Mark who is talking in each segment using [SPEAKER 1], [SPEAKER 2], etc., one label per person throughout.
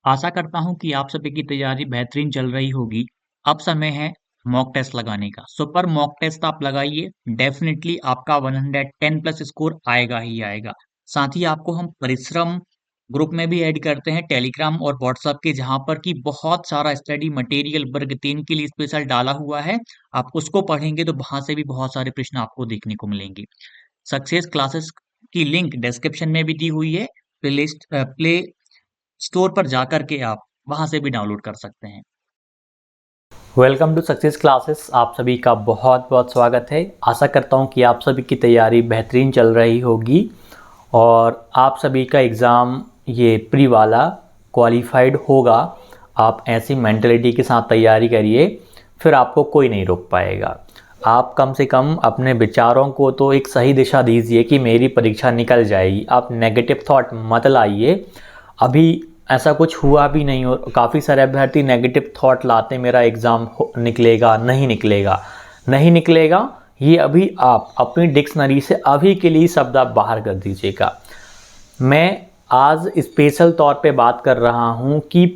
[SPEAKER 1] आशा करता हूँ कि आप सभी की तैयारी बेहतरीन चल रही होगी। अब समय है मॉक टेस्ट लगाने का। सो पर मॉक टेस्ट आप लगाइए, डेफिनिटली आपका 110 प्लस स्कोर आएगा ही आएगा। साथ ही आपको हम परिश्रम ग्रुप में भी ऐड करते हैं टेलीग्राम और व्हाट्सएप के, जहाँ पर कि बहुत सारा स्टडी मटेरियल वर्ग 3 के लिए स्पेशल डाला हुआ है। आप उसको पढ़ेंगे तो वहां से भी बहुत सारे प्रश्न आपको देखने को मिलेंगे। सक्सेस क्लासेस की लिंक डिस्क्रिप्शन में भी दी हुई है। प्ले स्टोर पर जाकर के आप वहां से भी डाउनलोड कर सकते हैं।
[SPEAKER 2] Welcome to success classes. आप सभी का बहुत बहुत स्वागत है। आशा करता हूं कि आप सभी की तैयारी बेहतरीन चल रही होगी और आप सभी का एग्ज़ाम ये प्री वाला क्वालिफाइड होगा। आप ऐसी मेंटलिटी के साथ तैयारी करिए, फिर आपको कोई नहीं रोक पाएगा। आप कम से कम अपने विचारों को तो एक सही दिशा दीजिए कि मेरी परीक्षा निकल जाएगी। आप नेगेटिव थॉट मत लाइए। अभी ऐसा कुछ हुआ भी नहीं हो, काफ़ी सारे अभ्यर्थी नेगेटिव थॉट लाते, मेरा एग्ज़ाम निकलेगा नहीं निकलेगा नहीं निकलेगा। ये अभी आप अपनी डिक्शनरी से अभी के लिए शब्द आप बाहर कर दीजिएगा। मैं आज स्पेशल तौर पे बात कर रहा हूँ कि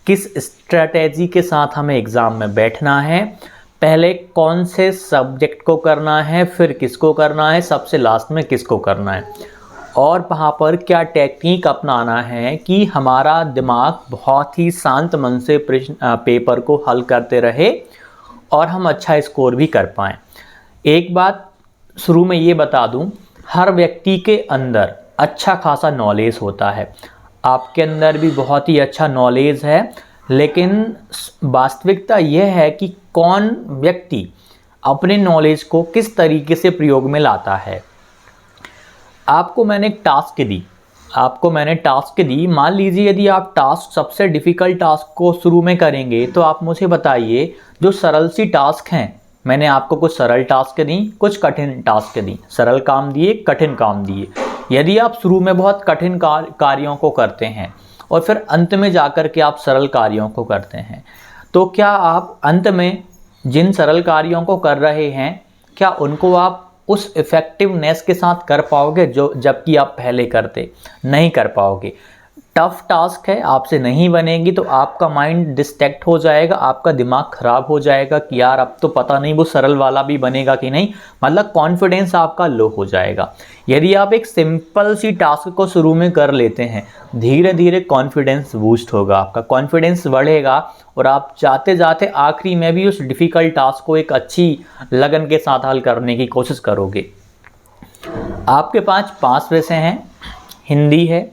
[SPEAKER 2] किस स्ट्रेटेजी के साथ हमें एग्ज़ाम में बैठना है, पहले कौन से सब्जेक्ट को करना है, फिर किसको करना है, सबसे लास्ट में किसको करना है, और वहाँ पर क्या टेक्निक अपनाना है कि हमारा दिमाग बहुत ही शांत मन से प्रश्न पेपर को हल करते रहे और हम अच्छा स्कोर भी कर पाएँ। एक बात शुरू में ये बता दूं, हर व्यक्ति के अंदर अच्छा खासा नॉलेज होता है। आपके अंदर भी बहुत ही अच्छा नॉलेज है, लेकिन वास्तविकता यह है कि कौन व्यक्ति अपने नॉलेज को किस तरीके से प्रयोग में लाता है। आपको मैंने टास्क दी। मान लीजिए यदि आप टास्क सबसे डिफ़िकल्ट टास्क को शुरू में करेंगे तो आप मुझे बताइए जो सरल सी टास्क हैं। मैंने आपको कुछ सरल टास्क दी, कुछ कठिन टास्क दी, सरल काम दिए, कठिन काम दिए। यदि आप शुरू में बहुत कठिन कार्यों को करते हैं और फिर अंत में जाकर के आप सरल कार्यों को करते हैं, तो क्या आप अंत में जिन सरल कार्यों को कर रहे हैं, क्या उनको आप उस इफ़ेक्टिवनेस के साथ कर पाओगे जो जबकि आप पहले करते? नहीं कर पाओगे। टफ टास्क है, आपसे नहीं बनेगी तो आपका माइंड डिस्ट्रैक्ट हो जाएगा, आपका दिमाग ख़राब हो जाएगा कि यार अब तो पता नहीं वो सरल वाला भी बनेगा कि नहीं, मतलब कॉन्फिडेंस आपका लो हो जाएगा। यदि आप एक सिंपल सी टास्क को शुरू में कर लेते हैं, धीरे धीरे कॉन्फिडेंस बूस्ट होगा, आपका कॉन्फिडेंस बढ़ेगा और आप जाते जाते आखिरी में भी उस डिफ़िकल्ट टास्क को एक अच्छी लगन के साथ हल करने की कोशिश करोगे। आपके पास 5 विषय हैं। हिंदी है,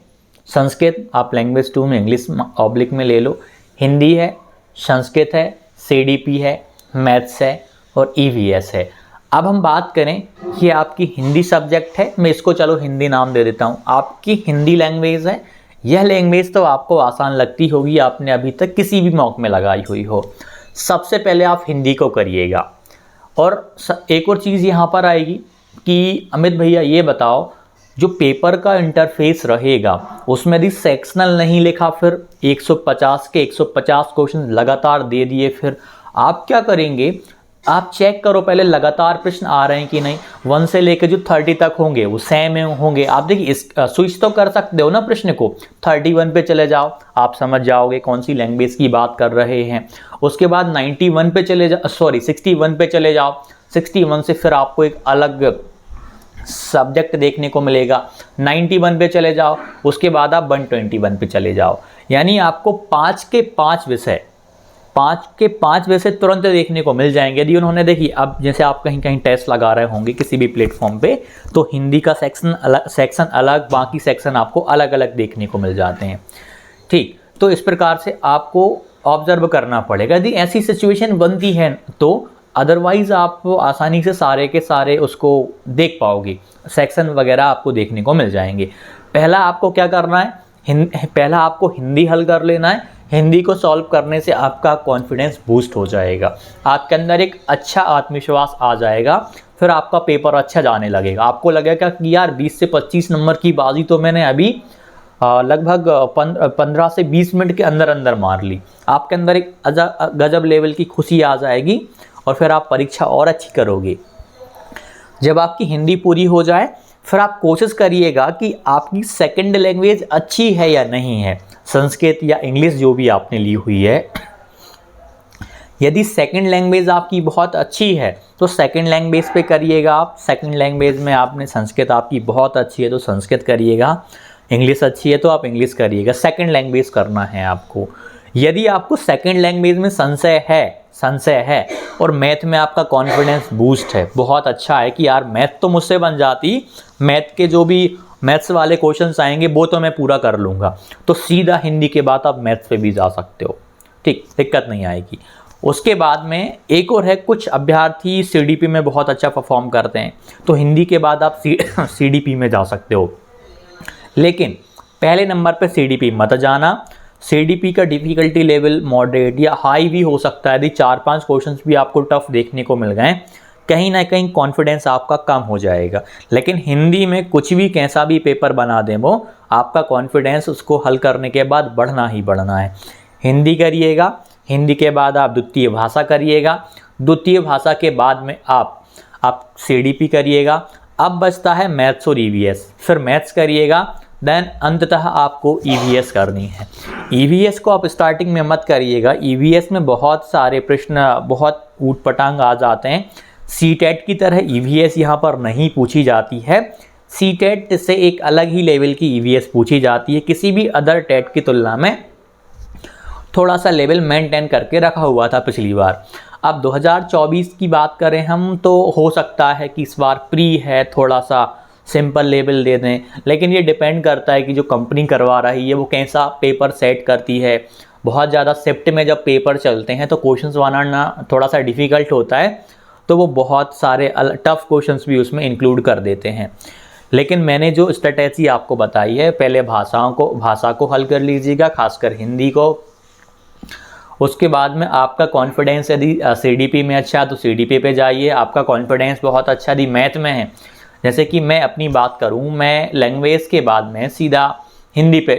[SPEAKER 2] संस्कृत आप लैंग्वेज 2 में इंग्लिश ऑब्लिक में ले लो। हिंदी है, संस्कृत है, सीडीपी है, मैथ्स है और ईवीएस है। अब हम बात करें, ये आपकी हिंदी सब्जेक्ट है, मैं इसको चलो हिंदी नाम दे देता हूँ। आपकी हिंदी लैंग्वेज है। यह लैंग्वेज तो आपको आसान लगती होगी, आपने अभी तक किसी भी मॉक में लगाई हुई हो। सबसे पहले आप हिंदी को करिएगा। और एक और चीज़ यहाँ पर आएगी कि अमित भैया ये बताओ, जो पेपर का इंटरफेस रहेगा उसमें यदि सेक्शनल नहीं लिखा, फिर 150 के 150 क्वेश्चन लगातार दे दिए, फिर आप क्या करेंगे? आप चेक करो पहले लगातार प्रश्न आ रहे हैं कि नहीं। 1 से लेकर जो 30 तक होंगे वो सेम होंगे। आप देखिए स्विच तो कर सकते हो ना प्रश्न को। 31 पे चले जाओ, आप समझ जाओगे कौन सी लैंग्वेज की बात कर रहे हैं। उसके बाद 91 पे चले जाओ, 61 पे चले जाओ। 61 से फिर आपको एक अलग सब्जेक्ट देखने को मिलेगा। 91 पे चले जाओ, उसके बाद आप 121 पे चले जाओ। यानी आपको 5 के 5 विषय तुरंत देखने को मिल जाएंगे। यदि उन्होंने देखिए, अब जैसे आप कहीं कहीं टेस्ट लगा रहे होंगे किसी भी प्लेटफॉर्म पे, तो हिंदी का सेक्शन अलग, बाकी सेक्शन आपको अलग अलग देखने को मिल जाते हैं। ठीक, तो इस प्रकार से आपको ऑब्जर्व करना पड़ेगा। यदि ऐसी सिचुएशन बनती है तो अदरवाइज आप आसानी से सारे के सारे उसको देख पाओगे, सेक्शन वगैरह आपको देखने को मिल जाएंगे। पहला आपको क्या करना है, पहला आपको हिंदी हल कर लेना है। हिंदी को सॉल्व करने से आपका कॉन्फिडेंस बूस्ट हो जाएगा, आपके अंदर एक अच्छा आत्मविश्वास आ जाएगा, फिर आपका पेपर अच्छा जाने लगेगा। आपको लगेगा कि यार 20 से 25 नंबर की बाजी तो मैंने अभी लगभग 15 से 20 मिनट के अंदर अंदर मार ली। आपके अंदर एक गजब लेवल की खुशी आ जाएगी और फिर आप परीक्षा और अच्छी करोगे। जब आपकी हिंदी पूरी हो जाए फिर आप कोशिश करिएगा कि आपकी सेकंड लैंग्वेज अच्छी है या नहीं है, संस्कृत या इंग्लिश जो भी आपने ली हुई है। यदि सेकंड लैंग्वेज आपकी बहुत अच्छी है तो सेकंड लैंग्वेज पे करिएगा आप। सेकंड लैंग्वेज में आपने संस्कृत आपकी बहुत अच्छी है तो संस्कृत करिएगा, इंग्लिश अच्छी है तो आप इंग्लिश करिएगा। सेकंड लैंग्वेज करना है आपको। यदि आपको सेकंड लैंग्वेज में संशय है और मैथ में आपका कॉन्फिडेंस बूस्ट है, बहुत अच्छा है कि यार मैथ तो मुझसे बन जाती, मैथ के जो भी मैथ्स वाले क्वेश्चंस आएंगे वो तो मैं पूरा कर लूँगा, तो सीधा हिंदी के बाद आप मैथ्स पे भी जा सकते हो, ठीक, दिक्कत नहीं आएगी। उसके बाद में एक और है, कुछ अभ्यर्थी सीडीपी में बहुत अच्छा परफॉर्म करते हैं तो हिंदी के बाद आप सीडीपी में जा सकते हो, लेकिन पहले नंबर पे सीडीपी मत जाना। सीडीपी का डिफिकल्टी लेवल मॉडरेट या हाई भी हो सकता है। यदि 4-5 क्वेश्चंस भी आपको टफ देखने को मिल गए, कहीं ना कहीं कॉन्फिडेंस आपका कम हो जाएगा। लेकिन हिंदी में कुछ भी कैसा भी पेपर बना दें वो, आपका कॉन्फिडेंस उसको हल करने के बाद बढ़ना ही बढ़ना है। हिंदी करिएगा, हिंदी के बाद आप द्वितीय भाषा करिएगा, द्वितीय भाषा के बाद में आप सीडीपी करिएगा। अब बचता है मैथ्स और ईवीएस, फिर मैथ्स करिएगा, देन अंततः आपको ईवीएस करनी है। ईवीएस को आप स्टार्टिंग में मत करिएगा, ईवीएस में बहुत सारे प्रश्न बहुत ऊटपटांग आ जाते हैं। सीटेट की तरह ईवीएस यहाँ पर नहीं पूछी जाती है। सीटेट से एक अलग ही लेवल की ईवीएस पूछी जाती है, किसी भी अदर टेट की तुलना में थोड़ा सा लेवल मेंटेन करके रखा हुआ था पिछली बार। अब 2024 की बात करें हम तो हो सकता है कि इस बार प्री है, थोड़ा सा सिंपल लेवल दे दें, लेकिन ये डिपेंड करता है कि जो कंपनी करवा रही है वो कैसा पेपर सेट करती है। बहुत ज़्यादा शिफ्ट में जब पेपर चलते हैं तो क्वेश्चंस बनाना थोड़ा सा डिफ़िकल्ट होता है, तो वो बहुत सारे टफ क्वेश्चंस भी उसमें इंक्लूड कर देते हैं। लेकिन मैंने जो स्ट्रेटेजी आपको बताई है, पहले भाषा को हल कर लीजिएगा, खासकर हिंदी को। उसके बाद में आपका कॉन्फिडेंस यदि सीडीपी में अच्छा है तो सीडीपी पे जाइए। आपका कॉन्फिडेंस बहुत अच्छा यदि मैथ में है, जैसे कि मैं अपनी बात करूं, मैं लैंग्वेज के बाद में सीधा हिंदी पे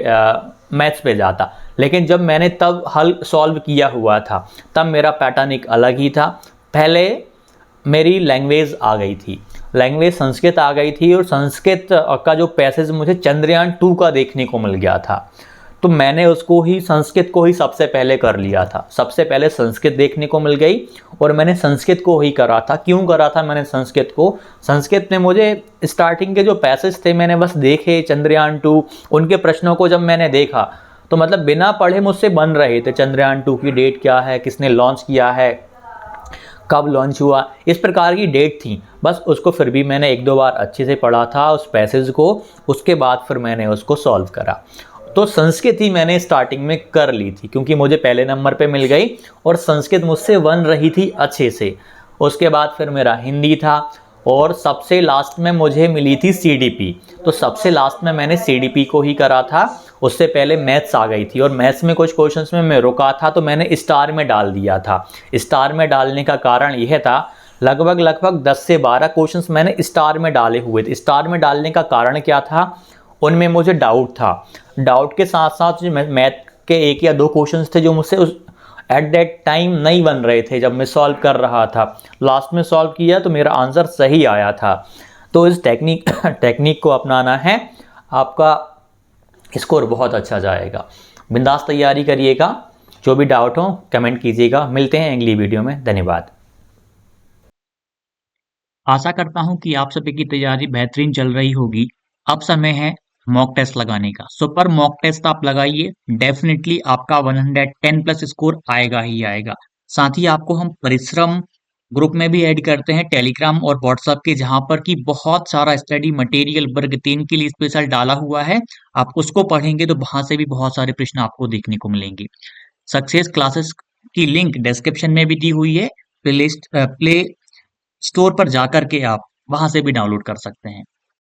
[SPEAKER 2] मैथ्स पे जाता, लेकिन जब मैंने तब हल सॉल्व किया हुआ था तब मेरा पैटर्न एक अलग ही था। पहले मेरी लैंग्वेज आ गई थी, लैंग्वेज संस्कृत आ गई थी, और संस्कृत का जो पैसेज मुझे चंद्रयान 2 का देखने को मिल गया था, तो मैंने उसको ही संस्कृत को ही सबसे पहले कर लिया था। सबसे पहले संस्कृत देखने को मिल गई और मैंने संस्कृत को ही करा था। क्यों करा था मैंने संस्कृत को? संस्कृत में मुझे स्टार्टिंग के जो पैसेज थे मैंने बस देखे, चंद्रयान 2 उनके प्रश्नों को जब मैंने देखा तो मतलब बिना पढ़े मुझसे बन रहे थे। चंद्रयान 2 की डेट क्या है, किसने लॉन्च किया है, कब लॉन्च हुआ, इस प्रकार की डेट थी। बस उसको फिर भी मैंने 1-2 बार अच्छे से पढ़ा था उस पैसेज को, उसके बाद फिर मैंने उसको सॉल्व करा। तो संस्कृत ही मैंने स्टार्टिंग में कर ली थी क्योंकि मुझे पहले नंबर पे मिल गई और संस्कृत मुझसे बन रही थी अच्छे से। उसके बाद फिर मेरा हिंदी था और सबसे लास्ट में मुझे मिली थी सीडीपी, तो सबसे लास्ट में मैंने सीडीपी को ही करा था। उससे पहले मैथ्स आ गई थी और मैथ्स में कुछ क्वेश्चंस में मैं रुका था तो मैंने स्टार में डाल दिया था। स्टार में डालने का कारण यह था, लगभग 10 से 12 क्वेश्चंस मैंने स्टार में डाले हुए थे। स्टार में डालने का कारण क्या था, उनमें मुझे डाउट था। डाउट के साथ साथ जो मैथ के 1 या 2 क्वेश्चंस थे जो मुझसे उस एट दैट टाइम नहीं बन रहे थे जब मैं सॉल्व कर रहा था। लास्ट में सॉल्व किया तो मेरा आंसर सही आया था। तो इस टेक्निक को अपनाना है, आपका स्कोर बहुत अच्छा जाएगा। बिंदास तैयारी करिएगा, जो भी डाउट हो कमेंट कीजिएगा। मिलते हैं अगली वीडियो में, धन्यवाद।
[SPEAKER 1] आशा करता हूं कि आप सभी की तैयारी बेहतरीन चल रही होगी। अब समय है मॉक टेस्ट लगाने का। सो पर मॉक टेस्ट आप लगाइए, डेफिनेटली आपका 110 प्लस स्कोर आएगा ही आएगा। साथ ही आपको हम परिश्रम ग्रुप में भी ऐड करते हैं, टेलीग्राम और व्हाट्सएप के, जहां पर कि बहुत सारा स्टडी मटेरियल वर्ग 3 के लिए स्पेशल डाला हुआ है। आप उसको पढ़ेंगे तो वहां से भी बहुत सारे प्रश्न आपको देखने को मिलेंगे। सक्सेस क्लासेस की लिंक डिस्क्रिप्शन में भी दी हुई है। प्ले स्टोर पर जाकर के आप वहां से भी डाउनलोड कर सकते हैं।